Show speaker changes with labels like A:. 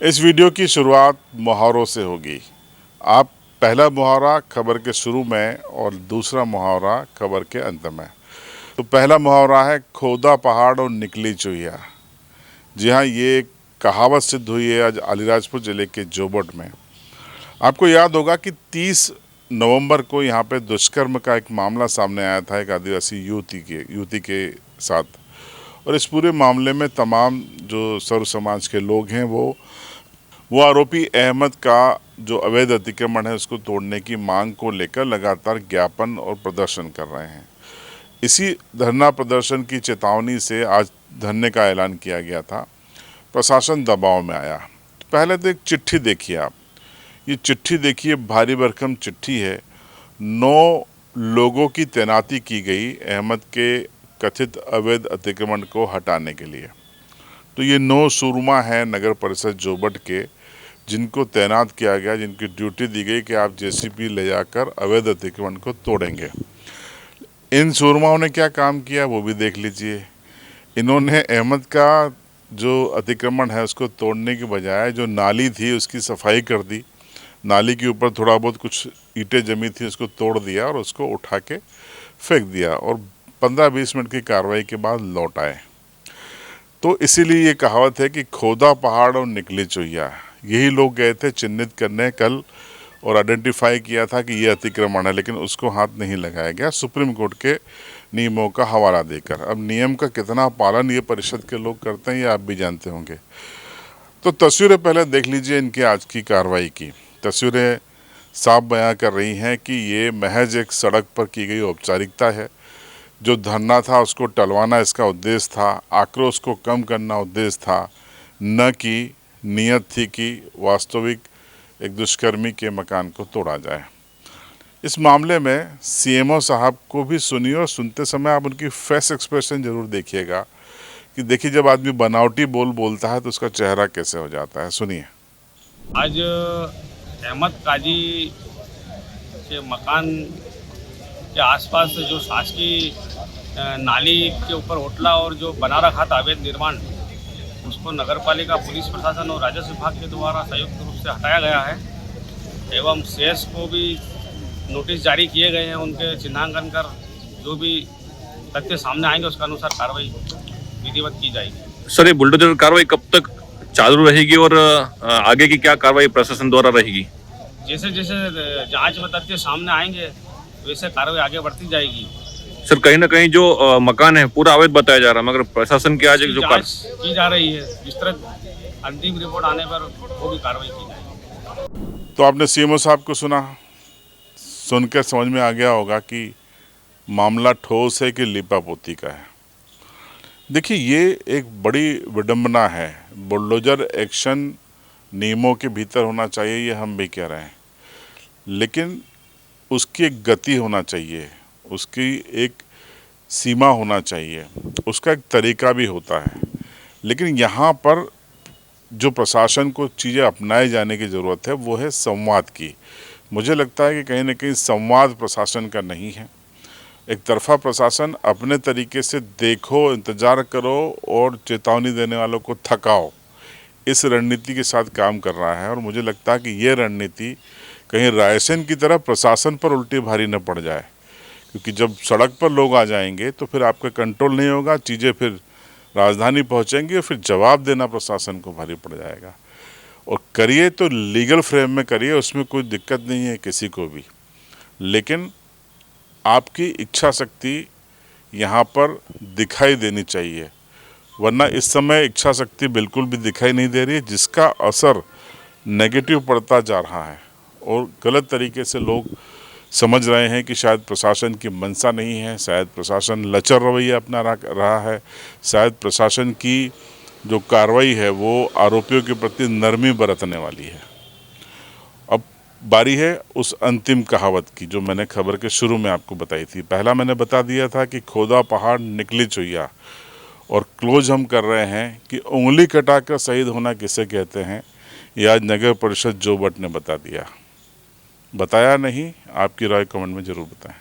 A: इस वीडियो की शुरुआत मुहावरों से होगी। आप पहला मुहावरा खबर के शुरू में और दूसरा मुहावरा खबर के अंत में। तो पहला मुहावरा है खोदा पहाड़ और निकली चुहिया। जी हाँ, ये एक कहावत सिद्ध हुई है आज अलीराजपुर ज़िले के जोबट में। आपको याद होगा कि 30 नवंबर को यहाँ पे दुष्कर्म का एक मामला सामने आया था एक आदिवासी युवती के साथ। और इस पूरे मामले में तमाम जो सर्व समाज के लोग हैं वो आरोपी अहमद का जो अवैध अतिक्रमण है उसको तोड़ने की मांग को लेकर लगातार ज्ञापन और प्रदर्शन कर रहे हैं। इसी धरना प्रदर्शन की चेतावनी से आज धरने का ऐलान किया गया था। प्रशासन दबाव में आया। पहले तो एक चिट्ठी देखिए आप। ये चिट्ठी देखिए, भारी भरकम चिट्ठी है। 9 लोगों की तैनाती की गई अहमद के कथित अवैध अतिक्रमण को हटाने के लिए। तो ये 9 सूरमा हैं नगर परिषद जोबट के, जिनको तैनात किया गया, जिनकी ड्यूटी दी गई कि आप जेसीबी ले जाकर अवैध अतिक्रमण को तोड़ेंगे। इन सूरमाओं ने क्या काम किया वो भी देख लीजिए। इन्होंने अहमद का जो अतिक्रमण है उसको तोड़ने की बजाय जो नाली थी उसकी सफाई कर दी। नाली के ऊपर थोड़ा बहुत कुछ ईंटें जमी थी, उसको तोड़ दिया और उसको उठा के फेंक दिया और 15-20 मिनट की कार्रवाई के बाद लौट आए। तो इसीलिए ये कहावत है कि खोदा पहाड़ और निकली चुहिया। यही लोग गए थे चिन्हित करने कल और आइडेंटिफाई किया था कि ये अतिक्रमण है, लेकिन उसको हाथ नहीं लगाया गया सुप्रीम कोर्ट के नियमों का हवाला देकर। अब नियम का कितना पालन ये परिषद के लोग करते हैं ये आप भी जानते होंगे। तो तस्वीरें पहले देख लीजिए इनकी आज की कार्रवाई की। तस्वीरें साफ बयां कर रही हैं कि ये महज एक सड़क पर की गई औपचारिकता है। जो धरना था उसको टलवाना इसका उद्देश्य था, आक्रोश को कम करना उद्देश्य था, न कि नियत थी कि वास्तविक एक दुष्कर्मी के मकान को तोड़ा जाए। इस मामले में सीएमओ साहब को भी सुनिए और सुनते समय आप उनकी फेस एक्सप्रेशन जरूर देखिएगा कि देखिए जब आदमी बनावटी बोलता है तो उसका चेहरा कैसे हो जाता है। सुनिए।
B: आज अहमद काजी के मकान के आसपास जो शासकीय नाली के ऊपर होटला और जो बना रखा था अवैध निर्माण, उसको नगरपालिका, पुलिस प्रशासन और राजस्व विभाग के द्वारा संयुक्त रूप से हटाया गया है एवं शेष को भी नोटिस जारी किए गए हैं। उनके चिन्हांकन कर जो भी तथ्य सामने आएंगे उसके अनुसार कार्रवाई विधिवत की जाएगी।
C: सर, ये बुलडोजर कार्रवाई कब तक चालू रहेगी और आगे की क्या कार्रवाई प्रशासन द्वारा रहेगी?
B: जैसे जैसे जांच में तथ्य सामने आएंगे वैसे कार्रवाई आगे बढ़ती जाएगी।
C: सर, कहीं ना कहीं जो मकान है पूरा अवैध बताया जा रहा है, मगर प्रशासन की आज जो
B: जांच की जा रही है, जिस तरह अंतिम रिपोर्ट आने पर वो भी कार्रवाई की जाएगी।
A: तो आपने सीएमओ साहब को सुना, सुनकर समझ में आ गया होगा कि मामला ठोस है कि लीपापोती का है। देखिए ये एक बड़ी विडंबना है। बुलडोजर एक्शन नियमों के भीतर होना चाहिए, ये हम भी कह रहे हैं, लेकिन उसकी एक गति होना चाहिए, उसकी एक सीमा होना चाहिए, उसका एक तरीका भी होता है। लेकिन यहाँ पर जो प्रशासन को चीज़ें अपनाए जाने की ज़रूरत है वो है संवाद की। मुझे लगता है कि कहीं ना कहीं संवाद प्रशासन का नहीं है। एक तरफा प्रशासन अपने तरीके से देखो, इंतज़ार करो और चेतावनी देने वालों को थकाओ, इस रणनीति के साथ काम कर रहा है। और मुझे लगता है कि ये रणनीति कहीं रायसेन की तरह प्रशासन पर उल्टी भारी न पड़ जाए, क्योंकि जब सड़क पर लोग आ जाएंगे तो फिर आपका कंट्रोल नहीं होगा, चीज़ें फिर राजधानी पहुंचेंगी और फिर जवाब देना प्रशासन को भारी पड़ जाएगा। और करिए तो लीगल फ्रेम में करिए, उसमें कोई दिक्कत नहीं है किसी को भी, लेकिन आपकी इच्छा शक्ति यहाँ पर दिखाई देनी चाहिए। वरना इस समय इच्छा शक्ति बिल्कुल भी दिखाई नहीं दे रही है, जिसका असर नेगेटिव पड़ता जा रहा है और गलत तरीके से लोग समझ रहे हैं कि शायद प्रशासन की मंशा नहीं है, शायद प्रशासन लचर रवैया अपना रहा है, शायद प्रशासन की जो कार्रवाई है वो आरोपियों के प्रति नरमी बरतने वाली है। अब बारी है उस अंतिम कहावत की जो मैंने खबर के शुरू में आपको बताई थी। पहला मैंने बता दिया था कि खोदा पहाड़ निकली चुहिया, और क्लोज हम कर रहे हैं कि उंगली कटाकर शहीद होना किसे कहते हैं, ये आज नगर परिषद जोबट ने बता दिया। बताया नहीं? आपकी राय कमेंट में ज़रूर बताएं।